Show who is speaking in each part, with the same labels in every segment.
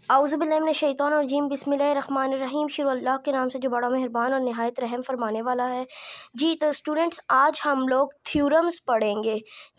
Speaker 1: औज़ुबिल्लाहिमिनश्शैतानिर्रजीम बिस्मिल्लाहिर्रहमानिर्रहीम। शुरू अल्लाह के नाम से जो बड़ा मेहरबान और निहायत रहम फरमाने वाला है। जी तो स्टूडेंट्स, आज हम लोग थ्योरम्स पढ़ेंगे।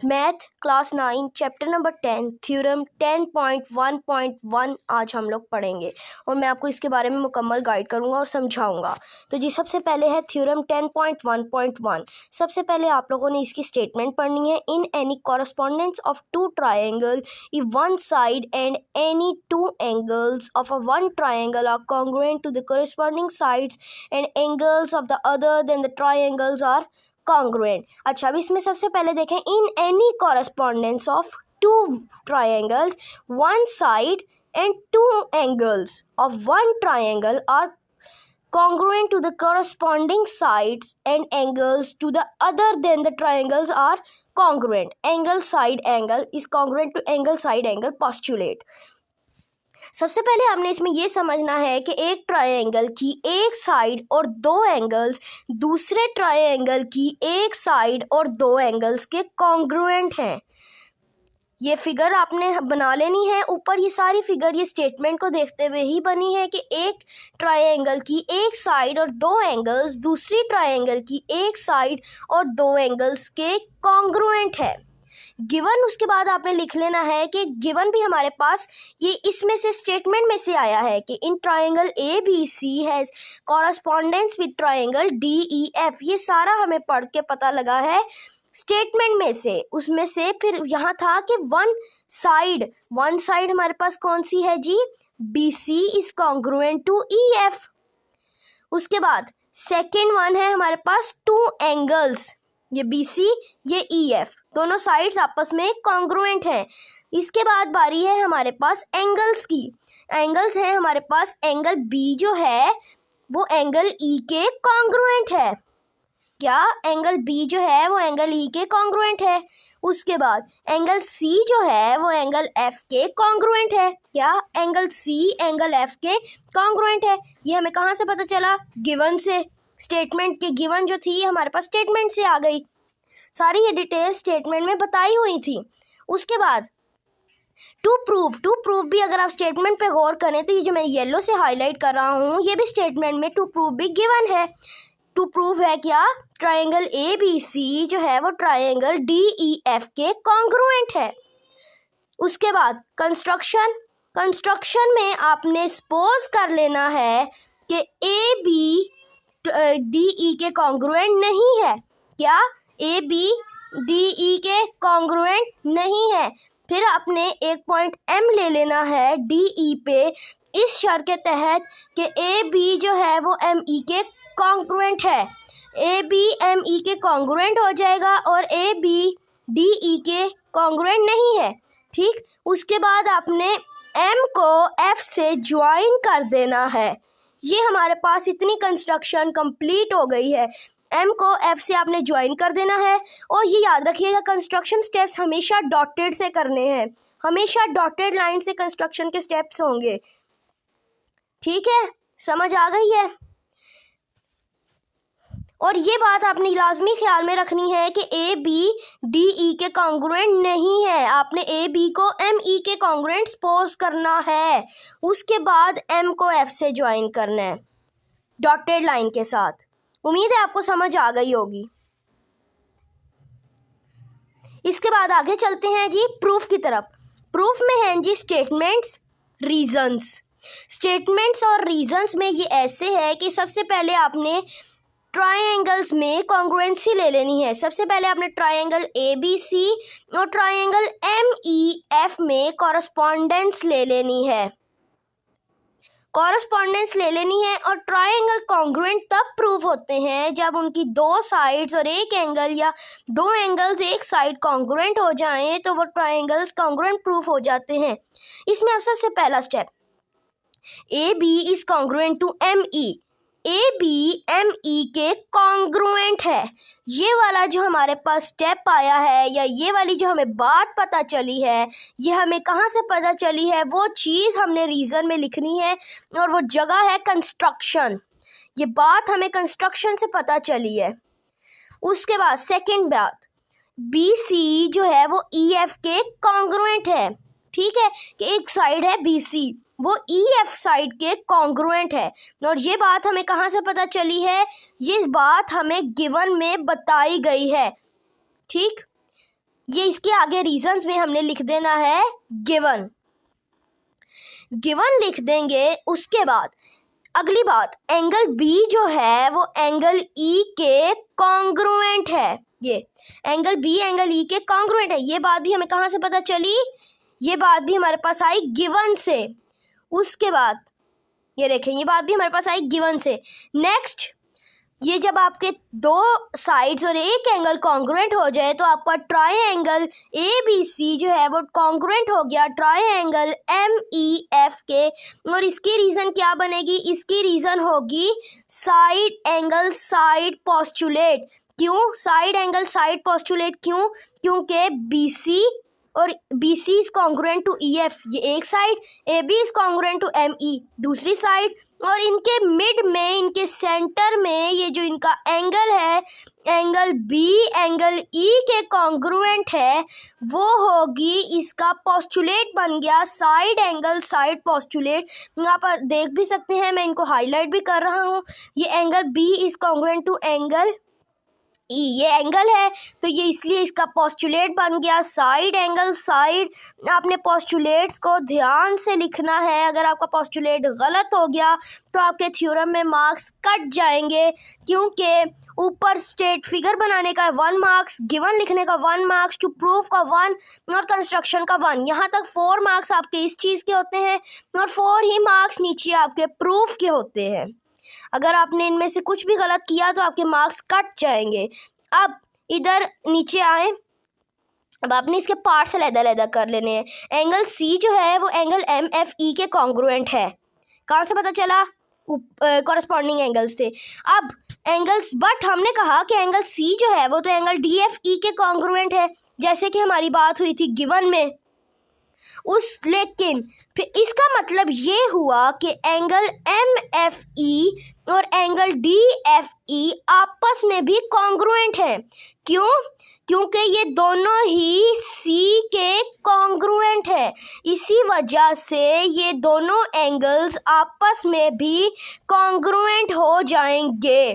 Speaker 1: Math class 9 chapter number 10 theorem 10.1.1 आज हम लोग पढ़ेंगे और मैं आपको इसके बारे में मुकम्मल गाइड करूँगा और समझाऊँगा। तो जी सबसे पहले है थ्योरम 10.1.1। सबसे पहले आप लोगों ने इसकी स्टेटमेंट पढ़नी है। In any correspondence of two triangle if one side and any two angles of a one triangle are congruent to the corresponding sides and angles of the other then the triangles are congruent। अच्छा, अब इसमें सबसे पहले देखें, in any correspondence of two triangles one side and two angles of one triangle are congruent to the corresponding sides and angles to the other then the triangles are congruent। angle side angle is congruent to angle side angle postulate। सबसे पहले हमने इसमें यह समझना है कि एक triangle की एक साइड और दो एंगल्स दूसरे ट्रायंगल की एक साइड और दो एंगल्स के कॉन्ग्रुएंट हैं। ये फिगर आपने बना लेनी है। ऊपर ये सारी फिगर ये स्टेटमेंट को देखते हुए ही बनी है कि एक ट्रायंगल की एक साइड और दो एंगल्स दूसरी ट्रायंगल की एक साइड और दो एंगल्स के कॉन्ग्रुएंट है। गिवन, उसके बाद आपने लिख लेना है कि गिवन भी हमारे पास ये इसमें से स्टेटमेंट में से आया है कि in triangle A B C has correspondence with triangle D E F. ये सारा हमें पढ़ के पता लगा है स्टेटमेंट में से। उसमें से फिर यहाँ था कि वन साइड हमारे पास कौन सी है जी, B C is congruent to E F. उसके बाद सेकेंड वन है हमारे पास टू एंगल्स, ये बी सी ये ई एफ, दोनों साइड्स आपस में कॉन्ग्रुएंट हैं। इसके बाद बारी है हमारे पास एंगल्स की। एंगल्स हैं हमारे पास, एंगल बी जो है वो एंगल ई के कॉन्ग्रुएंट है। क्या एंगल बी जो है वो एंगल ई के कॉन्ग्रुएंट है। उसके बाद एंगल सी जो है वो एंगल एफ के कॉन्ग्रुएंट है। क्या एंगल सी एंगल एफ के कॉन्ग्रुएंट है। ये हमें कहाँ से पता चला, गिवन से। स्टेटमेंट के गिवन जो थी हमारे पास स्टेटमेंट से आ गई, सारी ये डिटेल स्टेटमेंट में बताई हुई थी। उसके बाद टू प्रूव भी अगर आप स्टेटमेंट पे गौर करें तो ये जो मैं येलो से हाईलाइट कर रहा हूँ ये भी स्टेटमेंट में टू प्रूव भी गिवन है। टू प्रूव है क्या, ट्रायंगल ए बी सी जो है वो ट्रायंगल डी ई एफ के कॉन्ग्रुएंट है। उसके बाद कंस्ट्रक्शन में आपने सपोज कर लेना है कि ए बी डी ई के कॉन्ग्रुएंट नहीं है। क्या ए बी डी ई के कॉन्ग्रुएंट नहीं है। फिर आपने एक पॉइंट एम ले लेना है डी ई पे इस शर्त के तहत कि ए बी जो है वो एम ई के कॉन्ग्रुएंट है। ए बी एम ई के कॉन्ग्रुएंट हो जाएगा और ए बी डी ई के कॉन्ग्रुएंट नहीं है। ठीक, उसके बाद आपने एम को एफ से ज्वाइन कर देना है। ये हमारे पास इतनी कंस्ट्रक्शन कंप्लीट हो गई है। एम को एफ से आपने ज्वाइन कर देना है और ये याद रखिएगा कंस्ट्रक्शन स्टेप्स हमेशा डॉटेड से करने हैं, हमेशा डॉटेड लाइन से कंस्ट्रक्शन के स्टेप्स होंगे। ठीक है, समझ आ गई है। और ये बात आपने लाजमी ख्याल में रखनी है कि ए बी डी ई के कॉन्ग्रुएंट नहीं है। आपने ए बी को एम ई के कॉन्ग्रुएंट सपोज करना है, उसके बाद एम को एफ से ज्वाइन करना है डॉटेड लाइन के साथ। उम्मीद है आपको समझ आ गई होगी। इसके बाद आगे चलते हैं जी प्रूफ की तरफ। प्रूफ में हैं जी स्टेटमेंट्स, रीजंस। स्टेटमेंट्स और रीजंस में ये ऐसे है कि सबसे पहले आपने ट्रायंगल्स में कॉन्ग्रुएंसी ले लेनी है। सबसे पहले आपने ट्रायंगल ए बी सी और ट्रायंगल एम ई एफ में कॉरस्पॉन्डेंस ले लेनी है। कॉरस्पॉन्डेंस ले लेनी है और ट्रायंगल कॉन्ग्रुएंट तब प्रूव होते हैं जब उनकी दो साइड्स और एक एंगल या दो एंगल्स एक साइड कॉन्ग्रुएंट हो जाएं तो वो ट्रायंगल्स कॉन्ग्रुएंट प्रूव हो जाते हैं। इसमें अब सबसे पहला step, A B is congruent to M E. A B M E के कॉन्ग्रुएंट है। ये वाला जो हमारे पास स्टेप आया है या ये वाली जो हमें बात पता चली है, ये हमें कहाँ से पता चली है, वो चीज़ हमने रीज़न में लिखनी है और वो जगह है कंस्ट्रक्शन। ये बात हमें कंस्ट्रक्शन से पता चली है। उसके बाद सेकंड बात, बी सी जो है वो ई एफ के कॉन्ग्रुएंट है। ठीक है, कि एक साइड है बी सी वो ई एफ साइड के कॉन्ग्रुएंट है। और ये बात हमें कहाँ से पता चली है? ये बात हमें गिवन में बताई गई है। ठीक, ये इसके आगे रीजंस में हमने लिख देना है गिवन लिख देंगे। उसके बाद अगली बात, एंगल बी जो है वो एंगल ई के कॉन्ग्रुएंट है। ये एंगल बी एंगल ई के कॉन्ग्रुएंट है। ये बात भी हमें कहाँ से पता चली? ये बात भी हमारे पास आई गिवन से। उसके बाद ये देखें, ये बात भी हमारे पास आई गिवन से। नेक्स्ट, ये जब आपके दो साइड्स और एक एंगल कॉन्ग्रुएंट हो जाए तो आपका ट्रायंगल ए बी सी जो है वो कॉन्ग्रुएंट हो गया ट्रायंगल एम ई एफ के। और इसकी रीज़न क्या बनेगी? इसकी रीज़न होगी साइड एंगल साइड पोस्टुलेट। क्यों साइड एंगल साइड पोस्टुलेट? क्योंकि बी सी और B C is congruent to E F, ये एक side, A B is congruent to M E दूसरी साइड, और इनके मिड में, इनके सेंटर में ये जो इनका एंगल है, एंगल बी एंगल ई के कॉन्ग्रुएंट है, वो होगी, इसका पोस्टुलेट बन गया साइड एंगल साइड पोस्टुलेट। यहाँ पर देख भी सकते हैं, मैं इनको हाईलाइट भी कर रहा हूँ। ये angle B is congruent to angle E, ये एंगल है तो ये इसलिए इसका पोस्टुलेट बन गया साइड एंगल साइड। आपने पोस्टुलेट्स को ध्यान से लिखना है। अगर आपका पोस्टुलेट गलत हो गया तो आपके थ्योरम में मार्क्स कट जाएंगे, क्योंकि ऊपर स्टेट फिगर बनाने का 1 मार्क्स, गिवन लिखने का 1 मार्क्स, टू प्रूफ का 1 और कंस्ट्रक्शन का 1। यहाँ तक 4 मार्क्स आपके इस चीज़ के होते हैं और 4 ही मार्क्स नीचे आपके प्रूफ के होते हैं। अगर आपने इनमें से कुछ भी गलत किया तो आपके मार्क्स कट जाएंगे। अब इधर नीचे आए, अब आपने इसके पार्ट्स अलग-अलग कर लेने हैं। एंगल सी जो है वो एंगल एम एफ ई के कॉन्ग्रुएंट है। कहाँ से पता चला? कॉरस्पॉन्डिंग एंगल्स थे। अब एंगल्स, बट हमने कहा कि एंगल सी जो है वो तो एंगल डी एफ ई के कॉन्ग्रुएंट है, जैसे कि हमारी बात हुई थी गिवन में। लेकिन फिर इसका मतलब ये हुआ कि एंगल एम एफ ई और एंगल डी एफ ई आपस में भी कॉन्ग्रुएंट हैं। क्योंकि ये दोनों ही सी के कॉन्ग्रुएंट हैं। इसी वजह से ये दोनों एंगल्स आपस में भी कॉन्ग्रुएंट हो जाएंगे।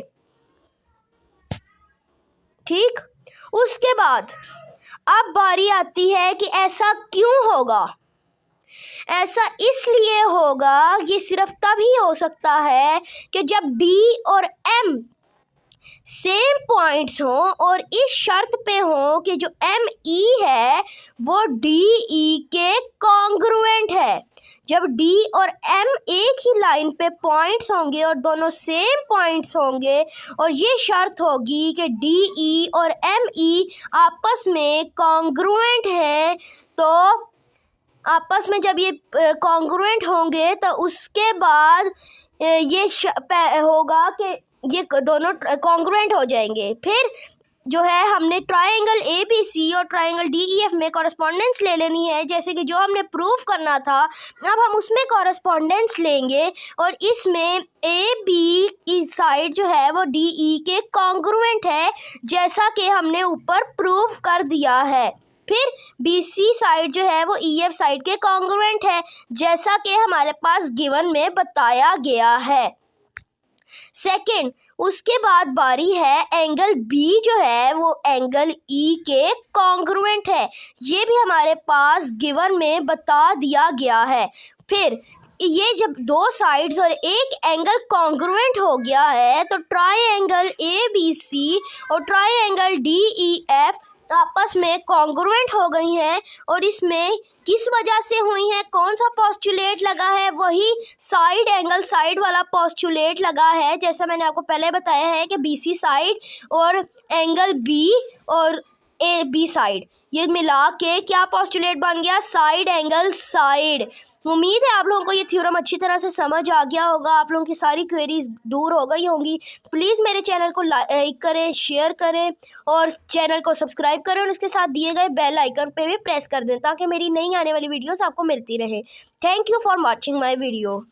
Speaker 1: ठीक, उसके बाद अब बारी आती है कि ऐसा क्यों होगा? ऐसा इसलिए होगा, ये सिर्फ तभी हो सकता है कि जब डी और एम सेम पॉइंट्स हों और इस शर्त पे हो कि जो एम ई है वो डी ई के कॉन्ग्रुएंट है। जब डी और एम एक ही लाइन पे पॉइंट्स होंगे और दोनों सेम पॉइंट्स होंगे और ये शर्त होगी कि डी ई और एम ई आपस में कॉन्ग्रुएंट हैं, तो आपस में जब ये कॉन्ग्रुएंट होंगे तो उसके बाद ये होगा कि ये दोनों कॉन्ग्रुएंट हो जाएंगे। फिर जो है हमने ट्रायंगल ए बी सी और ट्रायंगल डी ई एफ में कॉरस्पॉन्डेंस ले लेनी है, जैसे कि जो हमने प्रूफ करना था। अब हम उसमें कॉरस्पॉन्डेंस लेंगे और इसमें ए बी की साइड जो है वो डी ई के कॉन्ग्रुएंट है, जैसा कि हमने ऊपर प्रूफ कर दिया है। फिर बी सी साइड जो है वो ई एफ साइड के कॉन्ग्रुएंट है, जैसा कि हमारे पास गिवन में बताया गया है। सेकंड, उसके बाद बारी है एंगल बी जो है वो एंगल ई के कॉन्ग्रुएंट है, ये भी हमारे पास गिवन में बता दिया गया है। फिर ये जब दो साइड्स और एक एंगल कॉन्ग्रुएंट हो गया है तो ट्रायंगल ए बी सी और ट्रायंगल डी ई एफ आपस में कॉन्ग्रुएंट हो गई हैं। और इसमें किस वजह से हुई है, कौन सा पोस्टुलेट लगा है? वही साइड एंगल साइड वाला पोस्टुलेट लगा है, जैसा मैंने आपको पहले बताया है कि बी सी साइड और एंगल बी और ए बी साइड ये मिला के क्या पोस्टुलेट बन गया? Side angle side. उम्मीद है आप लोगों को ये थ्योरम अच्छी तरह से समझ आ गया होगा, आप लोगों की सारी क्वेरीज दूर हो गई होंगी। प्लीज़ मेरे चैनल को लाइक करें, शेयर करें और चैनल को सब्सक्राइब करें और उसके साथ दिए गए बेल आइकन पे भी प्रेस कर दें ताकि मेरी नई आने वाली वीडियोस आपको मिलती रहे। Thank you for watching my video.